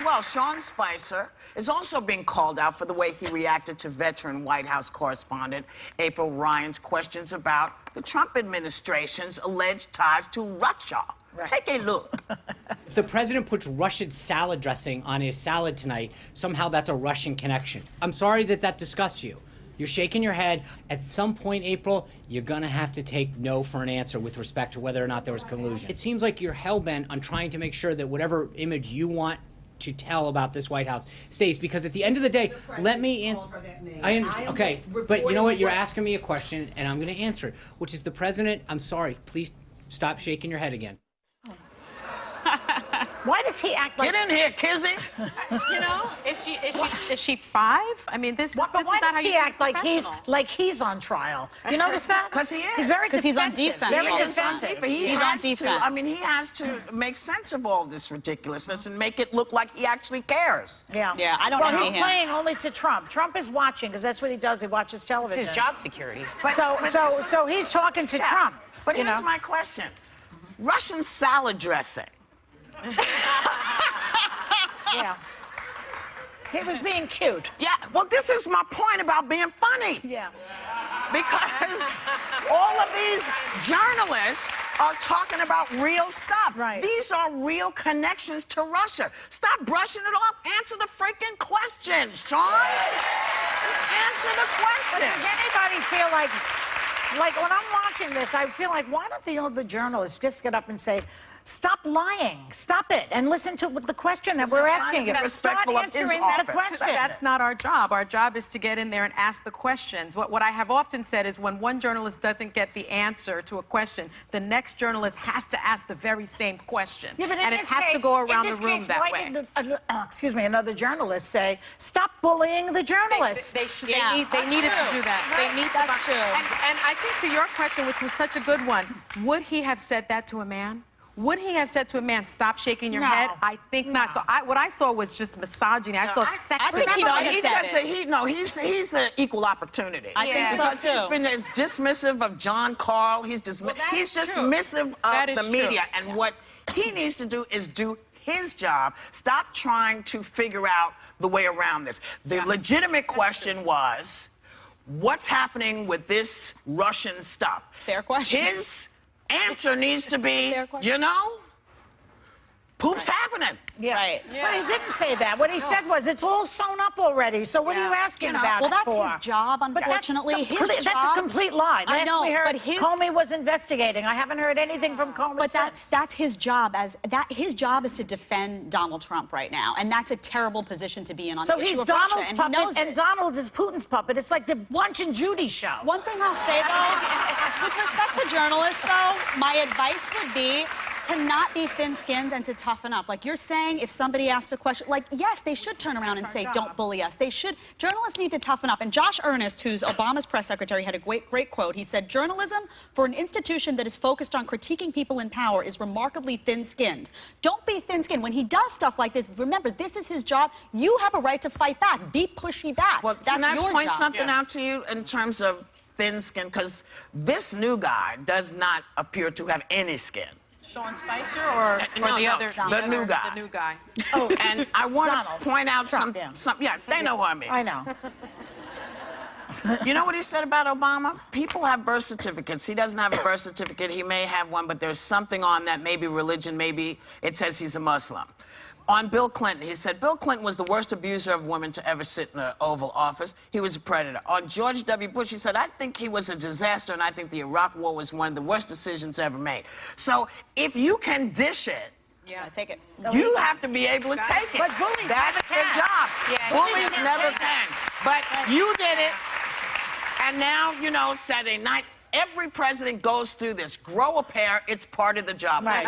well. Sean Spicer is also being called out for the way he reacted to veteran White House correspondent April Ryan's questions about the Trump administration's alleged ties to Russia. Right. Take a look. If the president puts Russian salad dressing on his salad tonight, somehow that's a Russian connection. I'm sorry that that disgusts you. You're shaking your head. At some point, April, you're gonna have to take no for an answer with respect to whether or not there was collusion. It seems like you're hell-bent on trying to make sure that whatever image you want to tell about this White House stays, because at the end of the day, let me answer. I understand. Okay, but you know what? You're asking me a question, and I'm gonna answer it, which is the president. I'm sorry. Please stop shaking your head again. Why does he act like... Get in here, Kizzy. You know, is she 5? I mean, this is not how you why does he act like he's on trial? You notice that? Because he is. He's very Because he's on defense. Very defensive. defensive. On defense. I mean, he has to make sense of all this ridiculousness and make it look like he actually cares. Yeah. Yeah, I don't know. know Well, he's playing only to Trump. Trump is watching, because that's what he does. He watches television. It's his job security. So he's talking to Trump. But here's my question. Russian salad dressing. Yeah. He was being cute. Yeah, well, this is my point about being funny. Yeah. Because all of these journalists are talking about real stuff. Right. These are real connections to Russia. Stop brushing it off. Answer the freaking question, Sean. Just answer the question. But does anybody feel like when I'm watching this, I feel like, why don't the journalists just get up and say, stop lying, stop it, and listen to the question that we're asking you. Start answering the question. That's not our job. Our job is to get in there and ask the questions. What I have often said is when one journalist doesn't get the answer to a question, the next journalist has to ask the very same question. Yeah, but and it has to go around the room that way. Excuse me, another journalist say, stop bullying the journalists. They needed to do that. Right. They need That's true. And I think to your question, which was such a good one, would he have said that to a man? Would he have said to a man, stop shaking your head? I think not. So what I saw was just misogyny. I saw sexism. I think he might have said it. He's an equal opportunity. I think because so, too. he's been as dismissive of John Carl. He's dismissive of the media. And what he needs to do is do his job. Stop trying to figure out the way around this. The legitimate question was, what's happening with this Russian stuff? Fair question. His answer needs to be, you know, poop's happening. Yeah. Right. Yeah. But he didn't say that. What he said was, it's all sewn up already, so what are you asking about well, it for? Well, that's his job, unfortunately. That's a complete lie. I know, we heard but Comey was investigating. I haven't heard anything from Comey But since. that's his job. His job is to defend Donald Trump right now, and that's a terrible position to be in on the issue of Russia, Donald's and puppet, he knows and it. Donald is Putin's puppet. It's like the Lunch and Judy show. One thing I'll say, though, with respect to journalists, though, my advice would be to not be thin-skinned and to toughen up. Like you're saying, if somebody asks a question, like, yes, they should turn around and say, don't bully us. They should. Journalists need to toughen up. And Josh Earnest, who's Obama's press secretary, had a great quote. He said, journalism for an institution that is focused on critiquing people in power is remarkably thin-skinned. Don't be thin-skinned. When he does stuff like this, remember, this is his job. You have a right to fight back. Be pushy back. Well, that's can I your point job. something out to you in terms of thin skin? Because this new guy does not appear to have any skin. Sean Spicer or the other? The new guy. The new guy. Oh, and I want to point out Trump, some. Yeah, they know who I mean. I know. You know what he said about Obama? People have birth certificates. He doesn't have a birth certificate. He may have one, but there's something on that, maybe religion, maybe it says he's a Muslim. On Bill Clinton, he said, Bill Clinton was the worst abuser of women to ever sit in the Oval Office. He was a predator. On George W. Bush, he said, I think he was a disaster, and I think the Iraq War was one of the worst decisions ever made. So if you can dish it, take it. you have to be able to take it. But bullies That's their job. Yeah, Bullies never can. But you did it. And now, you know, Saturday night, every president goes through this. Grow a pair. It's part of the job. Right.